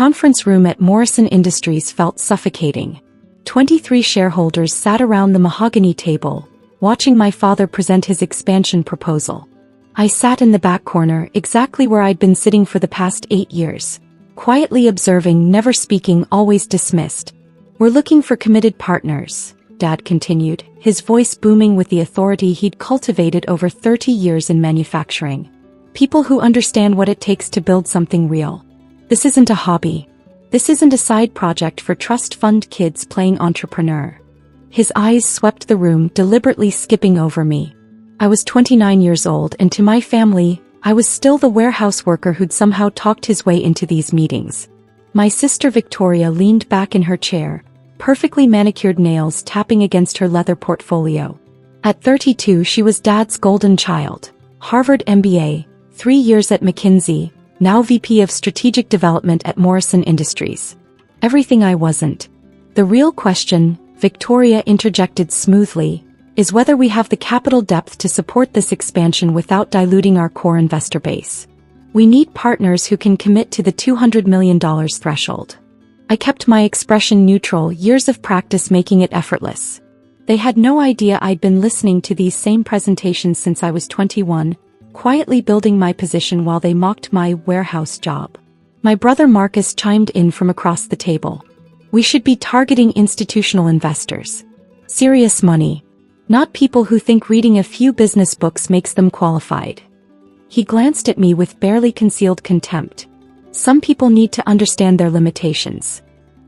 conference room at Morrison Industries felt suffocating. 23 shareholders sat around the mahogany table, watching my father present his expansion proposal. I sat in the back corner, exactly where I'd been sitting for the past 8 years. Quietly observing, never speaking, always dismissed. "We're looking for committed partners," Dad continued, his voice booming with the authority he'd cultivated over 30 years in manufacturing. "People who understand what it takes to build something real. This isn't a hobby. This isn't a side project for trust fund kids playing entrepreneur." His eyes swept the room, deliberately skipping over me. I was 29 years old, and to my family, I was still the warehouse worker who'd somehow talked his way into these meetings. My sister Victoria leaned back in her chair, perfectly manicured nails tapping against her leather portfolio. At 32, she was Dad's golden child. Harvard MBA, 3 years at McKinsey, now VP of Strategic Development at Morrison Industries. Everything I wasn't. "The real question," Victoria interjected smoothly, "is whether we have the capital depth to support this expansion without diluting our core investor base. We need partners who can commit to the $200 million threshold." I kept my expression neutral, years of practice making it effortless. They had no idea I'd been listening to these same presentations since I was 21, quietly building my position while they mocked my warehouse job. My brother Marcus chimed in from across the table. "We should be targeting institutional investors. Serious money. Not people who think reading a few business books makes them qualified." He glanced at me with barely concealed contempt. "Some people need to understand their limitations."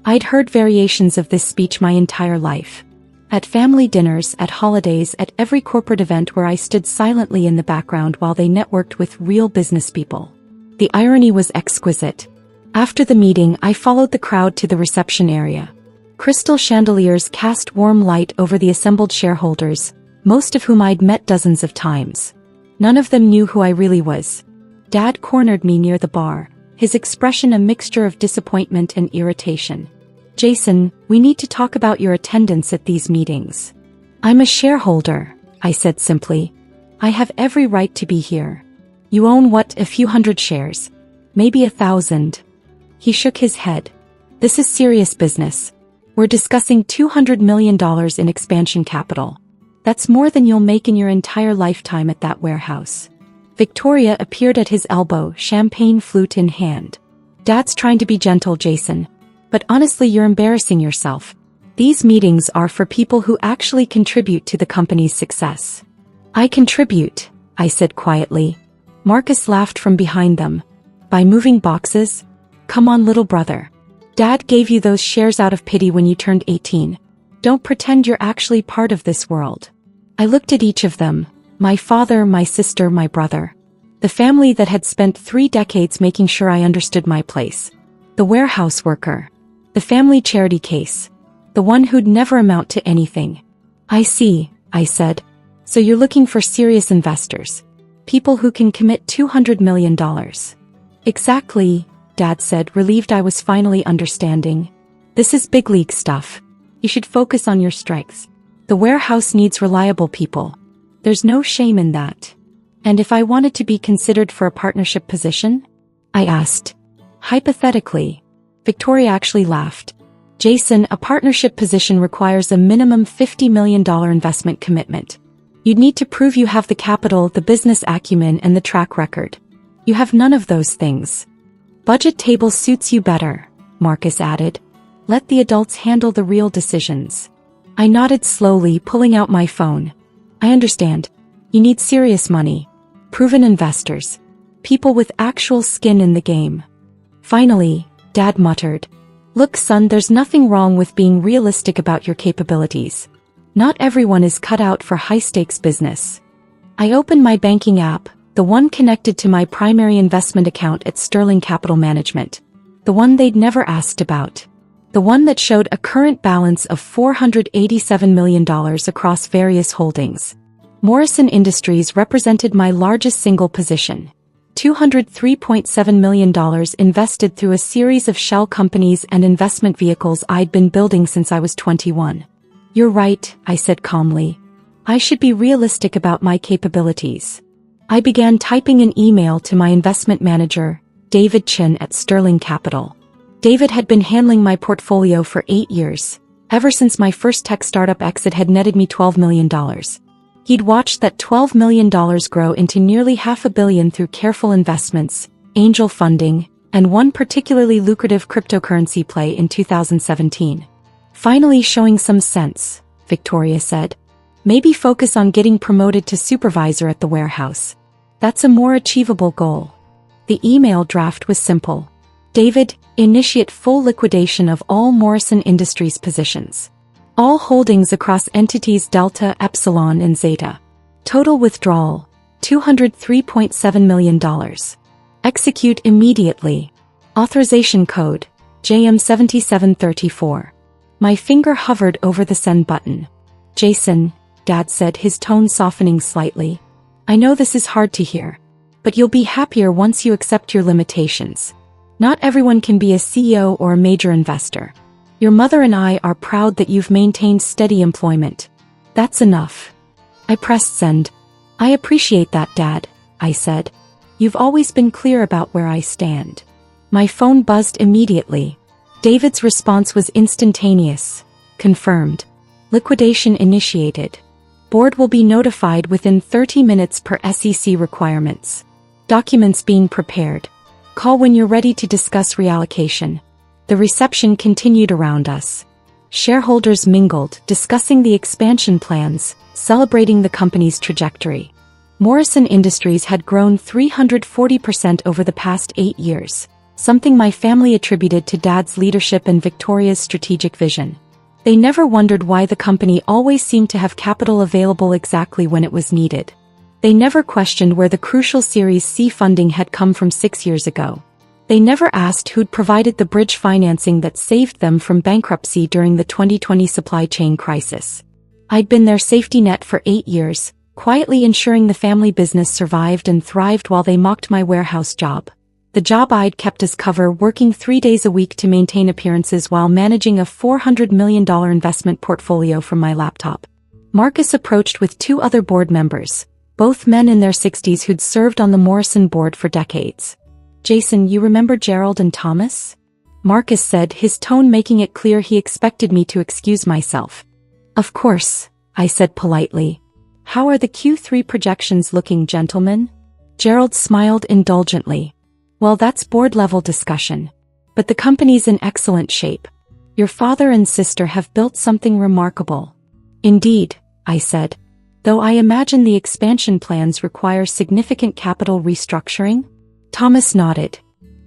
I'd heard variations of this speech my entire life. At family dinners, at holidays, at every corporate event where I stood silently in the background while they networked with real business people. The irony was exquisite. After the meeting, I followed the crowd to the reception area. Crystal chandeliers cast warm light over the assembled shareholders, most of whom I'd met dozens of times. None of them knew who I really was. Dad cornered me near the bar, his expression a mixture of disappointment and irritation. "Jason, we need to talk about your attendance at these meetings." "I'm a shareholder," I said simply. "I have every right to be here." "You own what, a few hundred shares? Maybe 1,000. He shook his head. "This is serious business. We're discussing $200 million in expansion capital. That's more than you'll make in your entire lifetime at that warehouse." Victoria appeared at his elbow, champagne flute in hand. "Dad's trying to be gentle, Jason. But honestly, you're embarrassing yourself. These meetings are for people who actually contribute to the company's success." "I contribute," I said quietly. Marcus laughed from behind them. "By moving boxes? Come on, little brother. Dad gave you those shares out of pity when you turned 18. Don't pretend you're actually part of this world." I looked at each of them, my father, my sister, my brother. The family that had spent 3 decades making sure I understood my place. The warehouse worker. The family charity case. The one who'd never amount to anything. "I see," I said. "So you're looking for serious investors. People who can commit $200 million. "Exactly," Dad said, relieved I was finally understanding. "This is big league stuff. You should focus on your strengths. The warehouse needs reliable people. There's no shame in that." "And if I wanted to be considered for a partnership position?" I asked. "Hypothetically." Victoria actually laughed. "Jason, a partnership position requires a minimum $50 million investment commitment. You'd need to prove you have the capital, the business acumen, and the track record. You have none of those things." "Budget table suits you better," Marcus added. "Let the adults handle the real decisions." I nodded slowly, pulling out my phone. "I understand. You need serious money. Proven investors. People with actual skin in the game." Finally, Dad muttered, "Look, son, there's nothing wrong with being realistic about your capabilities. Not everyone is cut out for high-stakes business." I opened my banking app, the one connected to my primary investment account at Sterling Capital Management. The one they'd never asked about. The one that showed a current balance of $487 million across various holdings. Morrison Industries represented my largest single position. $203.7 million invested through a series of shell companies and investment vehicles I'd been building since I was 21. "You're right," I said calmly. "I should be realistic about my capabilities." I began typing an email to my investment manager, David Chin at Sterling Capital. David had been handling my portfolio for 8 years, ever since my first tech startup exit had netted me $12 million. He'd watched that $12 million grow into nearly $500 million through careful investments, angel funding, and one particularly lucrative cryptocurrency play in 2017. Finally showing some sense, Victoria said. Maybe focus on getting promoted to supervisor at the warehouse. That's a more achievable goal. The email draft was simple. David, initiate full liquidation of all Morrison Industries positions. All holdings across entities Delta, Epsilon, and Zeta. Total withdrawal, $203.7 million. Execute immediately. Authorization code, JM7734. My finger hovered over the send button. Jason, Dad said, his tone softening slightly. I know this is hard to hear, but you'll be happier once you accept your limitations. Not everyone can be a CEO or a major investor. Your mother and I are proud that you've maintained steady employment. That's enough. I pressed send. I appreciate that, Dad, I said. You've always been clear about where I stand. My phone buzzed immediately. David's response was instantaneous. Confirmed. Liquidation initiated. Board will be notified within 30 minutes per SEC requirements. Documents being prepared. Call when you're ready to discuss reallocation. The reception continued around us. Shareholders mingled, discussing the expansion plans, celebrating the company's trajectory. Morrison Industries had grown 340% over the past 8 years, something my family attributed to Dad's leadership and Victoria's strategic vision. They never wondered why the company always seemed to have capital available exactly when it was needed. They never questioned where the crucial Series C funding had come from 6 years ago. They never asked who'd provided the bridge financing that saved them from bankruptcy during the 2020 supply chain crisis. I'd been their safety net for 8 years, quietly ensuring the family business survived and thrived while they mocked my warehouse job. The job I'd kept us cover, working 3 days a week to maintain appearances while managing a $400 million investment portfolio from my laptop. Marcus approached with 2 other board members, both men in their 60s who'd served on the Morrison board for decades. Jason, you remember Gerald and Thomas? Marcus said, his tone making it clear he expected me to excuse myself. Of course, I said politely. How are the Q3 projections looking, gentlemen? Gerald smiled indulgently. Well, that's board-level discussion. But the company's in excellent shape. Your father and sister have built something remarkable. Indeed, I said. Though I imagine the expansion plans require significant capital restructuring? Thomas nodded.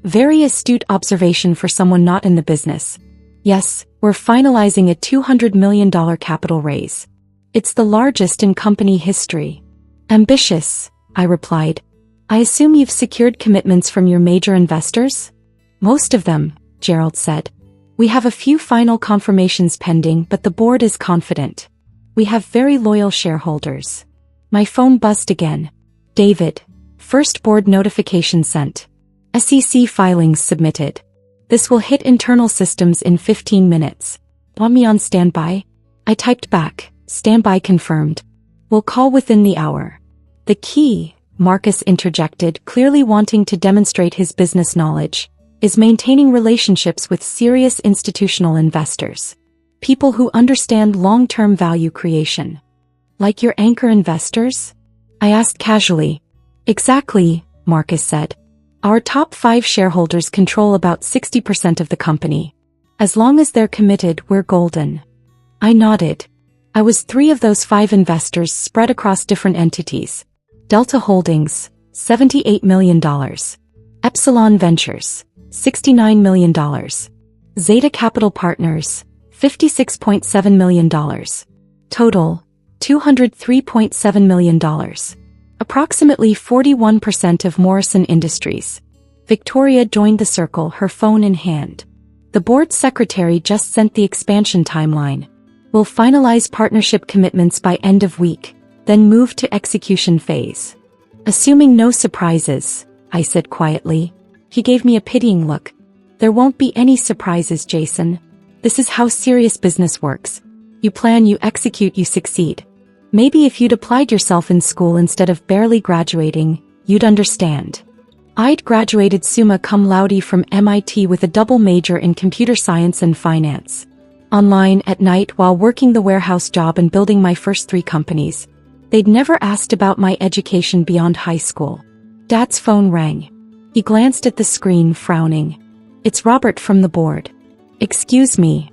Very astute observation for someone not in the business. Yes, we're finalizing a $200 million capital raise. It's the largest in company history. Ambitious, I replied. I assume you've secured commitments from your major investors? Most of them, Gerald said. We have a few final confirmations pending, but the board is confident. We have very loyal shareholders. My phone buzzed again. David. First board notification sent. SEC filings submitted. This will hit internal systems in 15 minutes. Want me on standby? I typed back. Standby confirmed. We'll call within the hour. The key, Marcus interjected, clearly wanting to demonstrate his business knowledge, is maintaining relationships with serious institutional investors. People who understand long-term value creation. Like your anchor investors? I asked casually. Exactly, Marcus said. Our top 5 shareholders control about 60% of the company. As long as they're committed, we're golden. I nodded. I was 3 of those 5 investors spread across different entities. Delta Holdings, $78 million. Epsilon Ventures, $69 million. Zeta Capital Partners, $56.7 million. Total, $203.7 million. Approximately 41% of Morrison Industries. Victoria joined the circle, her phone in hand. The board secretary just sent the expansion timeline. We'll finalize partnership commitments by end of week, then move to execution phase. Assuming no surprises, I said quietly. He gave me a pitying look. There won't be any surprises, Jason. This is how serious business works. You plan, you execute, you succeed. Maybe if you'd applied yourself in school instead of barely graduating, you'd understand. I'd graduated summa cum laude from MIT with a double major in computer science and finance. Online at night while working the warehouse job and building my first 3 companies. They'd never asked about my education beyond high school. Dad's phone rang. He glanced at the screen, frowning. "It's Robert from the board." "Excuse me."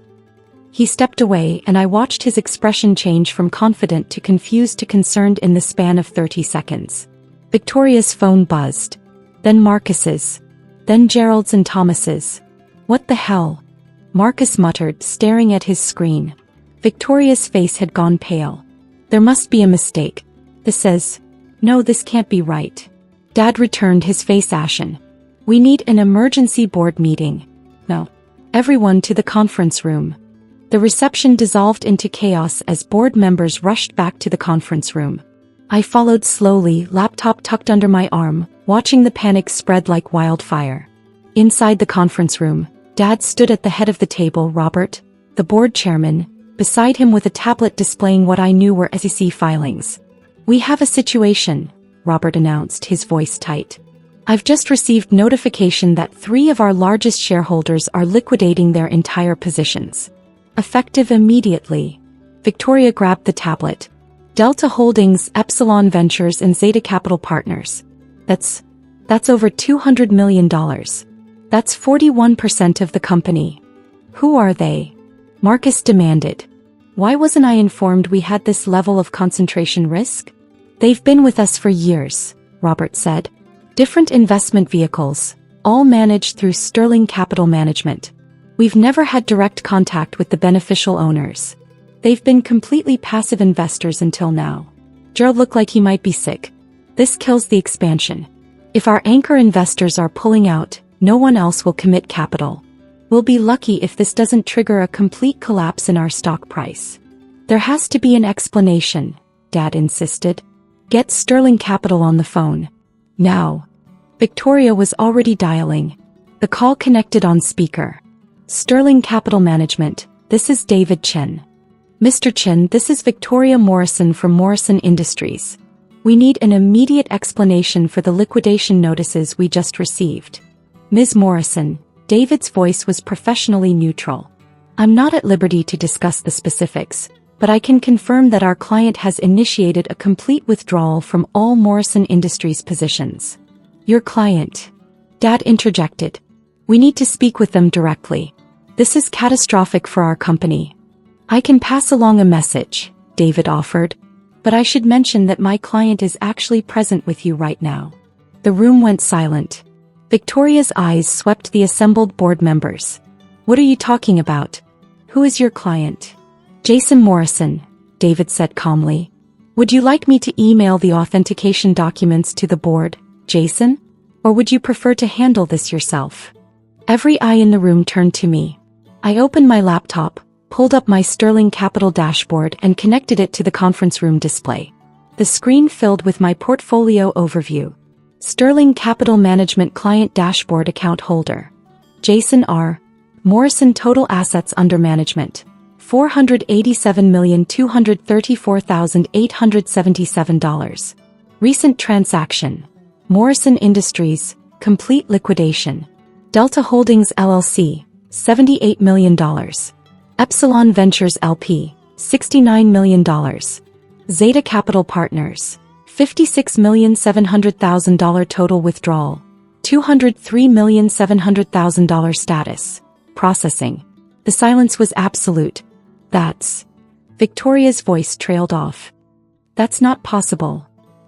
He stepped away and I watched his expression change from confident to confused to concerned in the span of 30 seconds. Victoria's phone buzzed. Then Marcus's. Then Gerald's and Thomas's. "What the hell?" Marcus muttered, staring at his screen. Victoria's face had gone pale. "There must be a mistake. This says, no, this can't be right." Dad returned, his face ashen. "We need an emergency board meeting. No. Everyone to the conference room." The reception dissolved into chaos as board members rushed back to the conference room. I followed slowly, laptop tucked under my arm, watching the panic spread like wildfire. Inside the conference room, Dad stood at the head of the table, Robert, the board chairman, beside him with a tablet displaying what I knew were SEC filings. "We have a situation," Robert announced, his voice tight. "I've just received notification that 3 of our largest shareholders are liquidating their entire positions. Effective immediately." Victoria grabbed the tablet. "Delta Holdings, Epsilon Ventures and Zeta Capital Partners. That's over $200 million. That's 41% of the company." "Who are they?" Marcus demanded. "Why wasn't I informed we had this level of concentration risk?" "They've been with us for years," Robert said. "Different investment vehicles, all managed through Sterling Capital Management. We've never had direct contact with the beneficial owners. They've been completely passive investors until now. Gerald looked like he might be sick. This kills the expansion. If our anchor investors are pulling out, no one else will commit capital. We'll be lucky if this doesn't trigger a complete collapse in our stock price." "There has to be an explanation," Dad insisted. "Get Sterling Capital on the phone. Now." Victoria was already dialing. The call connected on speaker. "Sterling Capital Management, this is David Chen." "Mr. Chen, this is Victoria Morrison from Morrison Industries. We need an immediate explanation for the liquidation notices we just received." "Ms. Morrison," David's voice was professionally neutral. "I'm not at liberty to discuss the specifics, but I can confirm that our client has initiated a complete withdrawal from all Morrison Industries positions." "Your client?" Dad interjected. "We need to speak with them directly. This is catastrophic for our company." "I can pass along a message," David offered. "But I should mention that my client is actually present with you right now." The room went silent. Victoria's eyes swept the assembled board members. "What are you talking about? Who is your client?" "Jason Morrison," David said calmly. "Would you like me to email the authentication documents to the board, Jason? Or would you prefer to handle this yourself?" Every eye in the room turned to me. I opened my laptop, pulled up my Sterling Capital dashboard and connected it to the conference room display. The screen filled with my portfolio overview. Sterling Capital Management Client Dashboard Account Holder. Jason R. Morrison. Total Assets Under Management. $487,234,877. Recent Transaction. Morrison Industries, Complete Liquidation. Delta Holdings LLC, $78 million. Epsilon Ventures LP, $69 million. Zeta Capital Partners, $56,700,000 total withdrawal. $203,700,000 status. Processing. The silence was absolute. "That's..." Victoria's voice trailed off. "That's not possible."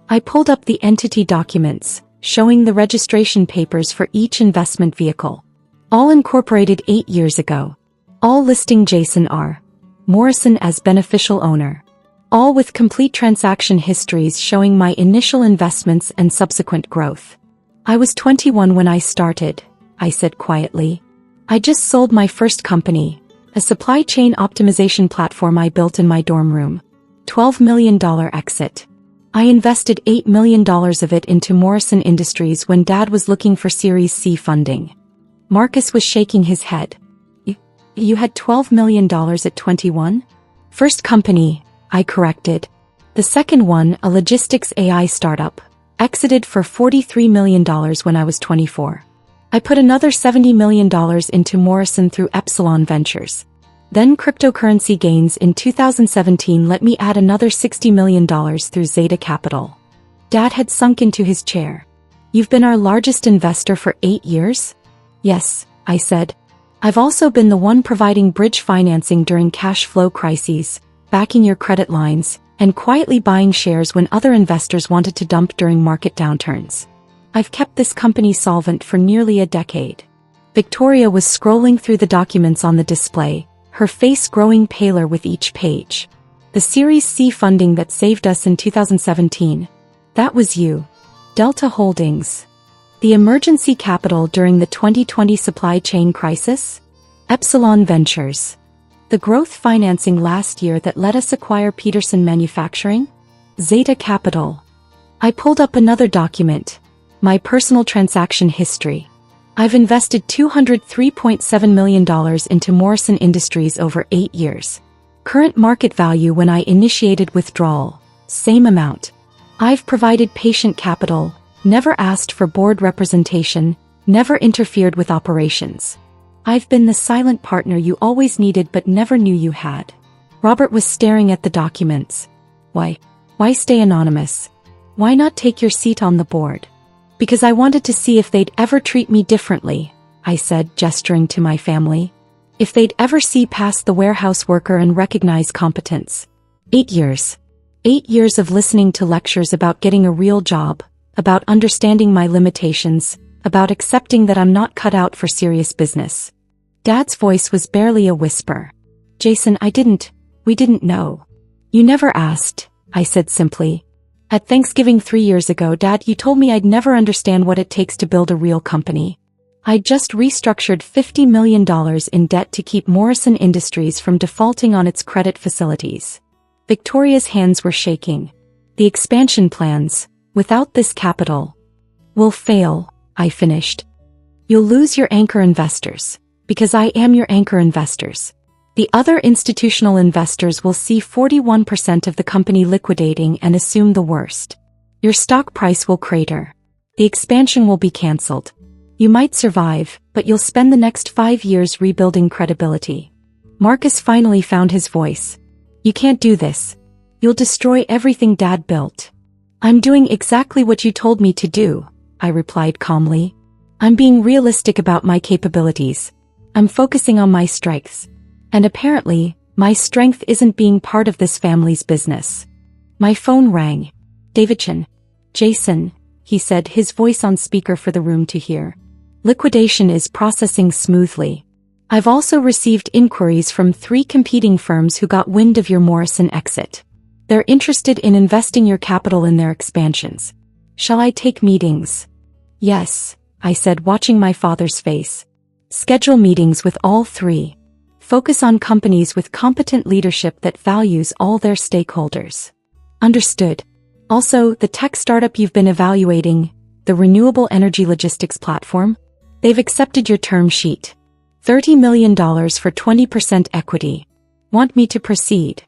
I pulled up the entity documents, showing the registration papers for each investment vehicle. All incorporated 8 years ago. All listing Jason R. Morrison as beneficial owner. All with complete transaction histories showing my initial investments and subsequent growth. "I was 21 when I started," I said quietly. "I just sold my first company, a supply chain optimization platform I built in my dorm room. $12 million exit. I invested $8 million of it into Morrison Industries when Dad was looking for Series C funding." Marcus was shaking his head. You had $12 million at 21? "First company," I corrected. "The second one, a logistics AI startup. Exited for $43 million when I was 24. I put another $70 million into Morrison through Epsilon Ventures. Then cryptocurrency gains in 2017 let me add another $60 million through Zeta Capital. Dad had sunk into his chair. You've been our largest investor for 8 years? Yes, I said. I've also been the one providing bridge financing during cash flow crises, backing your credit lines, and quietly buying shares when other investors wanted to dump during market downturns. I've kept this company solvent for nearly a decade. Victoria was scrolling through the documents on the display, her face growing paler with each page. The Series C funding that saved us in 2017. That was you. Delta Holdings. The emergency capital during the 2020 supply chain crisis? Epsilon Ventures. The growth financing last year that let us acquire Peterson Manufacturing? Zeta Capital. I pulled up another document. My personal transaction history. I've invested $203.7 million into Morrison Industries over 8 years. Current market value when I initiated withdrawal, same amount. I've provided patient capital, never asked for board representation, never interfered with operations. I've been the silent partner you always needed but never knew you had. Robert was staring at the documents. Why stay anonymous? Why not take your seat on the board? Because I wanted to see if they'd ever treat me differently, I said, gesturing to my family. If they'd ever see past the warehouse worker and recognize competence. 8 years. 8 years of listening to lectures about getting a real job, about understanding my limitations, about accepting that I'm not cut out for serious business. Dad's voice was barely a whisper. Jason, we didn't know. You never asked, I said simply. At Thanksgiving 3 years ago, Dad, you told me I'd never understand what it takes to build a real company. I'd just restructured $50 million in debt to keep Morrison Industries from defaulting on its credit facilities. Victoria's hands were shaking. The expansion plans, without this capital, will fail, I finished. You'll lose your anchor investors, because I am your anchor investors. The other institutional investors will see 41% of the company liquidating and assume the worst. Your stock price will crater. The expansion will be cancelled. You might survive, but you'll spend the next 5 years rebuilding credibility. Marcus finally found his voice. You can't do this. You'll destroy everything Dad built. I'm doing exactly what you told me to do, I replied calmly. I'm being realistic about my capabilities. I'm focusing on my strengths. And apparently, my strength isn't being part of this family's business. My phone rang. Davidson. Jason, he said, his voice on speaker for the room to hear. Liquidation is processing smoothly. I've also received inquiries from 3 competing firms who got wind of your Morrison exit. They're interested in investing your capital in their expansions. Shall I take meetings? Yes, I said, watching my father's face. Schedule meetings with all 3. Focus on companies with competent leadership that values all their stakeholders. Understood. Also, the tech startup you've been evaluating, the renewable energy logistics platform, they've accepted your term sheet. $30 million for 20% equity. Want me to proceed?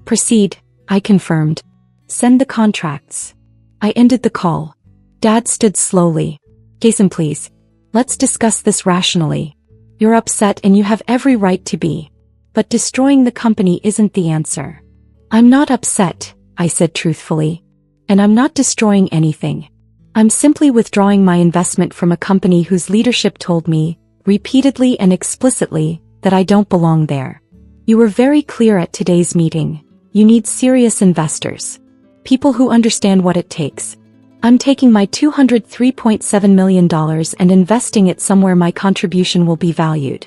Proceed, I confirmed. Send the contracts. I ended the call. Dad stood slowly. Jason, please. Let's discuss this rationally. You're upset and you have every right to be. But destroying the company isn't the answer. I'm not upset, I said truthfully. And I'm not destroying anything. I'm simply withdrawing my investment from a company whose leadership told me, repeatedly and explicitly, that I don't belong there. You were very clear at today's meeting. You need serious investors. People who understand what it takes. I'm taking my $203.7 million and investing it somewhere my contribution will be valued.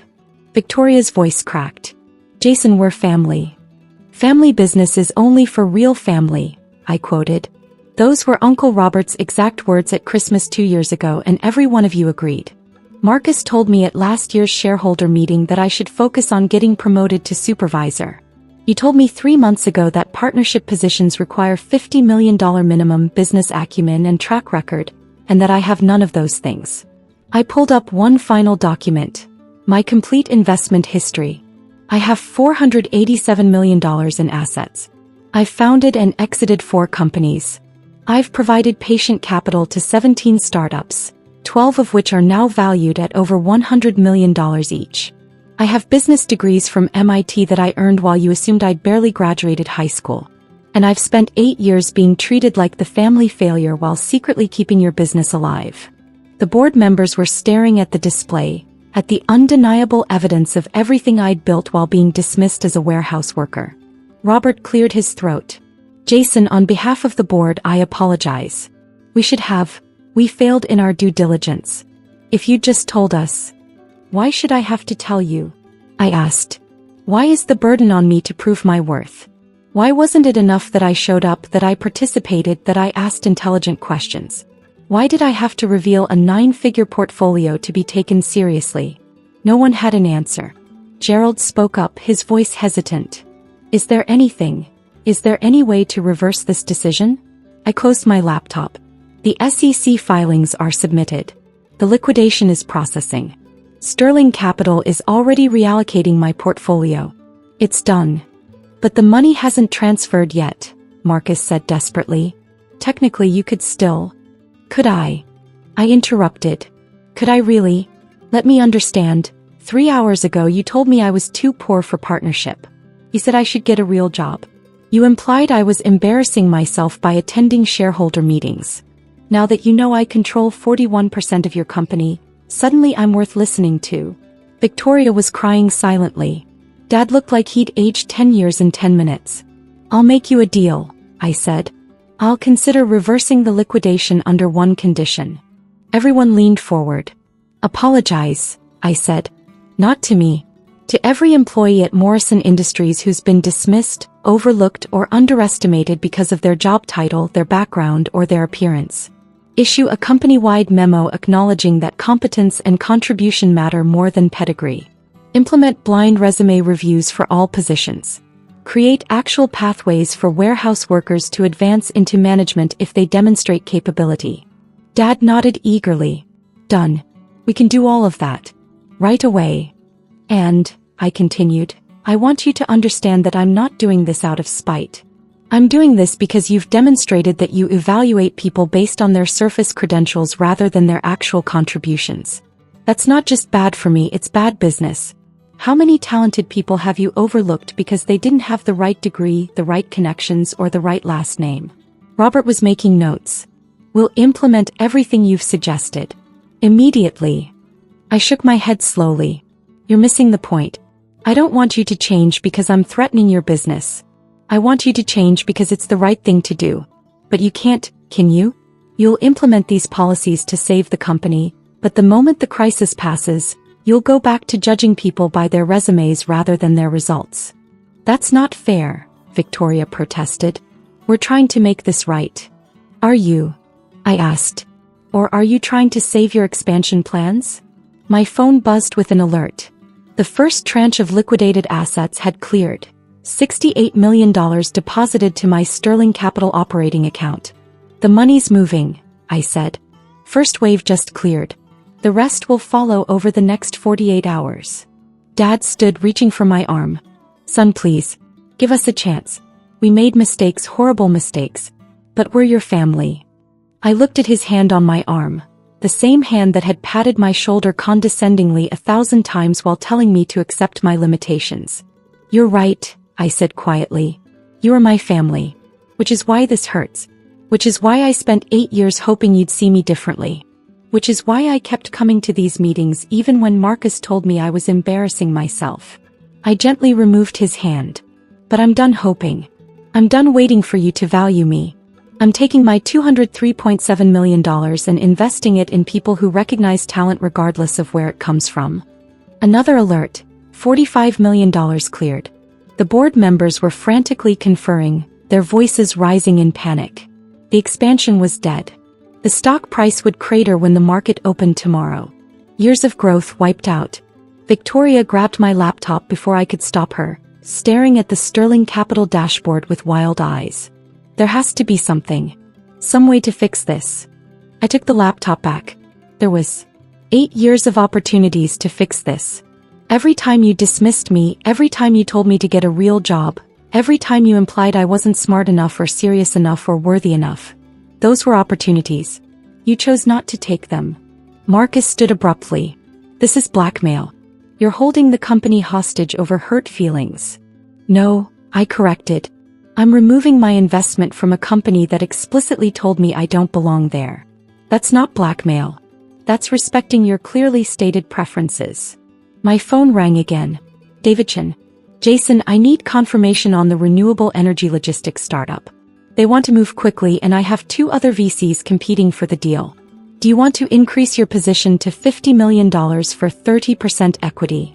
Victoria's voice cracked. Jason, we're family. Family business is only for real family, I quoted. Those were Uncle Robert's exact words at Christmas 2 years ago, and every one of you agreed. Marcus told me at last year's shareholder meeting that I should focus on getting promoted to supervisor. You told me 3 months ago that partnership positions require $50 million minimum business acumen and track record, and that I have none of those things. I pulled up one final document. My complete investment history. I have $487 million in assets. I've founded and exited 4 companies. I've provided patient capital to 17 startups, 12 of which are now valued at over $100 million each. I have business degrees from MIT that I earned while you assumed I'd barely graduated high school. And I've spent 8 years being treated like the family failure while secretly keeping your business alive. The board members were staring at the display, at the undeniable evidence of everything I'd built while being dismissed as a warehouse worker. Robert cleared his throat. Jason, on behalf of the board, I apologize. We failed in our due diligence. If you'd just told us. Why should I have to tell you? I asked. Why is the burden on me to prove my worth? Why wasn't it enough that I showed up, that I participated, that I asked intelligent questions? Why did I have to reveal a 9-figure portfolio to be taken seriously? No one had an answer. Gerald spoke up, his voice hesitant. Is there any way to reverse this decision? I closed my laptop. The SEC filings are submitted. The liquidation is processing. Sterling Capital is already reallocating my portfolio. It's done. But the money hasn't transferred yet, Marcus said desperately. Technically you could still. Could I? I interrupted. Could I really? Let me understand. 3 hours ago you told me I was too poor for partnership. You said I should get a real job. You implied I was embarrassing myself by attending shareholder meetings. Now that you know I control 41% of your company, suddenly I'm worth listening to. Victoria was crying silently. Dad looked like he'd aged 10 years in 10 minutes. I'll make you a deal, I said. I'll consider reversing the liquidation under one condition. Everyone leaned forward. Apologize, I said. Not to me. To every employee at Morrison Industries who's been dismissed, overlooked, or underestimated because of their job title, their background, or their appearance. Issue a company-wide memo acknowledging that competence and contribution matter more than pedigree. Implement blind resume reviews for all positions. Create actual pathways for warehouse workers to advance into management if they demonstrate capability. Dad nodded eagerly. Done. We can do all of that. Right away. And, I continued, I want you to understand that I'm not doing this out of spite. I'm doing this because you've demonstrated that you evaluate people based on their surface credentials rather than their actual contributions. That's not just bad for me, it's bad business. How many talented people have you overlooked because they didn't have the right degree, the right connections, or the right last name? Robert was making notes. We'll implement everything you've suggested. Immediately. I shook my head slowly. You're missing the point. I don't want you to change because I'm threatening your business. I want you to change because it's the right thing to do. But you can't, can you? You'll implement these policies to save the company, but the moment the crisis passes, you'll go back to judging people by their resumes rather than their results. That's not fair, Victoria protested. We're trying to make this right. Are you? I asked. Or are you trying to save your expansion plans? My phone buzzed with an alert. The first tranche of liquidated assets had cleared. $68 million deposited to my Sterling Capital operating account. The money's moving, I said. First wave just cleared. The rest will follow over the next 48 hours. Dad stood reaching for my arm. Son, please. Give us a chance. We made mistakes, horrible mistakes. But we're your family. I looked at his hand on my arm. The same hand that had patted my shoulder condescendingly 1,000 times while telling me to accept my limitations. You're right, I said quietly. You are my family. Which is why this hurts. Which is why I spent 8 years hoping you'd see me differently. Which is why I kept coming to these meetings even when Marcus told me I was embarrassing myself. I gently removed his hand. But I'm done hoping. I'm done waiting for you to value me. I'm taking my $203.7 million and investing it in people who recognize talent regardless of where it comes from. Another alert. $45 million cleared. The board members were frantically conferring, their voices rising in panic. The expansion was dead. The stock price would crater when the market opened tomorrow. Years of growth wiped out. Victoria grabbed my laptop before I could stop her, staring at the Sterling Capital dashboard with wild eyes. There has to be something. Some way to fix this. I took the laptop back. There was 8 years of opportunities to fix this. Every time you dismissed me, every time you told me to get a real job, every time you implied I wasn't smart enough or serious enough or worthy enough. Those were opportunities. You chose not to take them. Marcus stood abruptly. This is blackmail. You're holding the company hostage over hurt feelings. No, I corrected. I'm removing my investment from a company that explicitly told me I don't belong there. That's not blackmail. That's respecting your clearly stated preferences. My phone rang again. David Chen. Jason, I need confirmation on the renewable energy logistics startup. They want to move quickly and I have 2 other VCs competing for the deal. Do you want to increase your position to $50 million for 30% equity?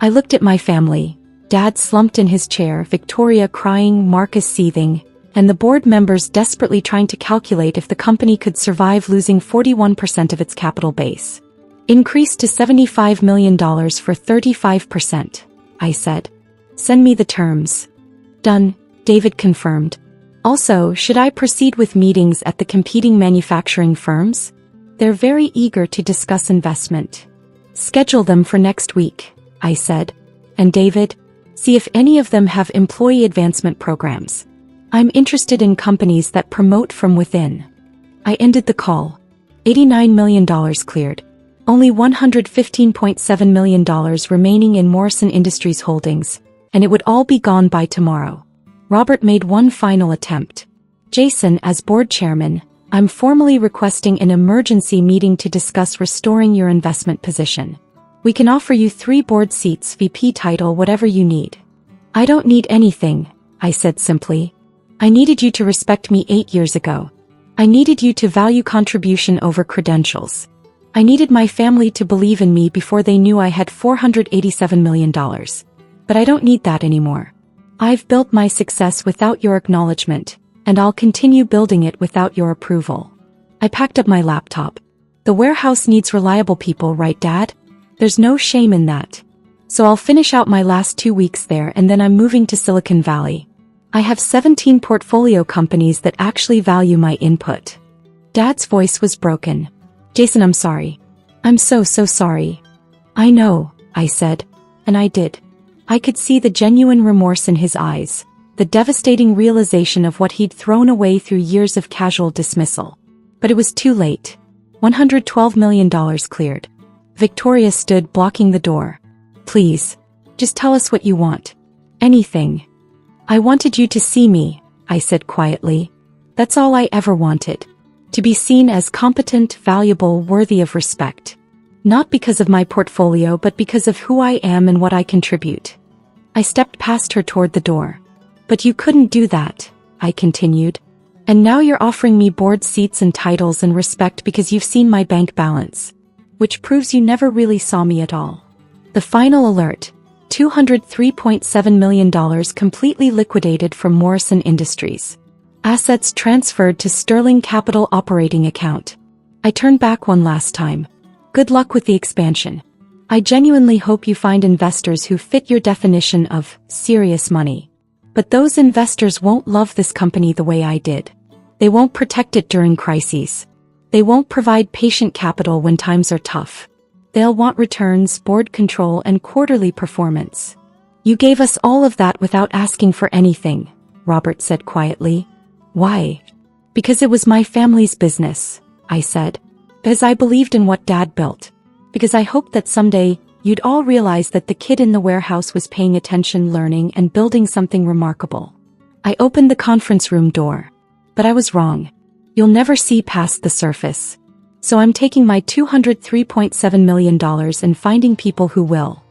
I looked at my family. Dad slumped in his chair, Victoria crying, Marcus seething, and the board members desperately trying to calculate if the company could survive losing 41% of its capital base. Increase to $75 million for 35%, I said. Send me the terms. Done, David confirmed. Also, should I proceed with meetings at the competing manufacturing firms? They're very eager to discuss investment. Schedule them for next week, I said. And David, see if any of them have employee advancement programs. I'm interested in companies that promote from within. I ended the call. $89 million cleared. Only $115.7 million remaining in Morrison Industries holdings, and it would all be gone by tomorrow. Robert made one final attempt. Jason, as board chairman, I'm formally requesting an emergency meeting to discuss restoring your investment position. We can offer you 3 board seats, VP title, whatever you need. I don't need anything, I said simply. I needed you to respect me 8 years ago. I needed you to value contribution over credentials. I needed my family to believe in me before they knew I had $487 million. But I don't need that anymore. I've built my success without your acknowledgement, and I'll continue building it without your approval. I packed up my laptop. The warehouse needs reliable people, right, Dad? There's no shame in that. So I'll finish out my last 2 weeks there and then I'm moving to Silicon Valley. I have 17 portfolio companies that actually value my input. Dad's voice was broken. Jason, I'm sorry. I'm so sorry. I know, I said. And I did. I could see the genuine remorse in his eyes, the devastating realization of what he'd thrown away through years of casual dismissal. But it was too late. $112 million cleared. Victoria stood blocking the door. Please, just tell us what you want. Anything. I wanted you to see me, I said quietly. That's all I ever wanted. To be seen as competent, valuable, worthy of respect. Not because of my portfolio but because of who I am and what I contribute. I stepped past her toward the door. But you couldn't do that, I continued. And now you're offering me board seats and titles and respect because you've seen my bank balance. Which proves you never really saw me at all. The final alert. $203.7 million completely liquidated from Morrison Industries. Assets transferred to Sterling Capital operating account. I turned back one last time. Good luck with the expansion. I genuinely hope you find investors who fit your definition of serious money. But those investors won't love this company the way I did. They won't protect it during crises. They won't provide patient capital when times are tough. They'll want returns, board control, and quarterly performance. You gave us all of that without asking for anything, Robert said quietly. Why? Because it was my family's business, I said. Because I believed in what Dad built. Because I hoped that someday, you'd all realize that the kid in the warehouse was paying attention, learning, and building something remarkable. I opened the conference room door. But I was wrong. You'll never see past the surface. So I'm taking my $203.7 million and finding people who will.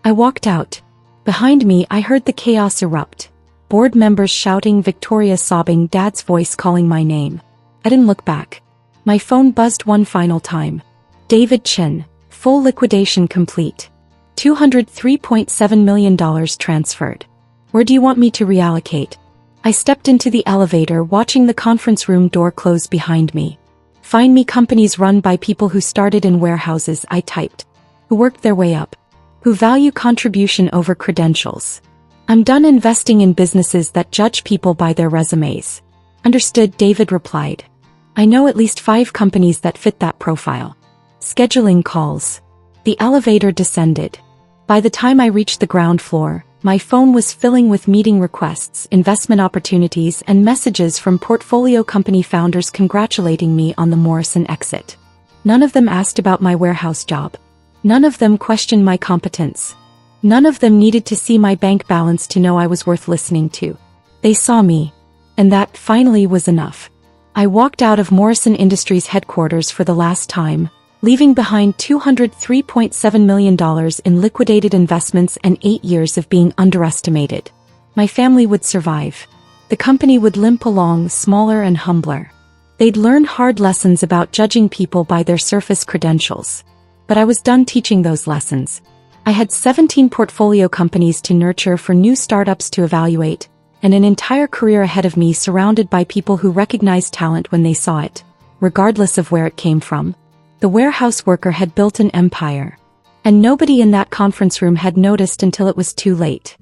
I walked out. Behind me, I heard the chaos erupt. Board members shouting, Victoria sobbing, Dad's voice calling my name. I didn't look back. My phone buzzed one final time. David Chen, full liquidation complete. $203.7 million transferred. Where do you want me to reallocate? I stepped into the elevator, watching the conference room door close behind me. Find me companies run by people who started in warehouses, I typed. Who worked their way up. Who value contribution over credentials. I'm done investing in businesses that judge people by their resumes. Understood, David replied. I know at least 5 companies that fit that profile. Scheduling calls. The elevator descended. By the time I reached the ground floor, My phone was filling with meeting requests, investment opportunities, and messages from portfolio company founders congratulating me on the Morrison exit. None of them asked about my warehouse job. None of them questioned my competence. None of them needed to see my bank balance to know I was worth listening to. They saw me. And that, finally, was enough. I walked out of Morrison Industries headquarters for the last time, leaving behind $203.7 million in liquidated investments and 8 years of being underestimated. My family would survive. The company would limp along, smaller and humbler. They'd learn hard lessons about judging people by their surface credentials. But I was done teaching those lessons. I had 17 portfolio companies to nurture, for new startups to evaluate, and an entire career ahead of me surrounded by people who recognized talent when they saw it, regardless of where it came from. The warehouse worker had built an empire. And nobody in that conference room had noticed until it was too late.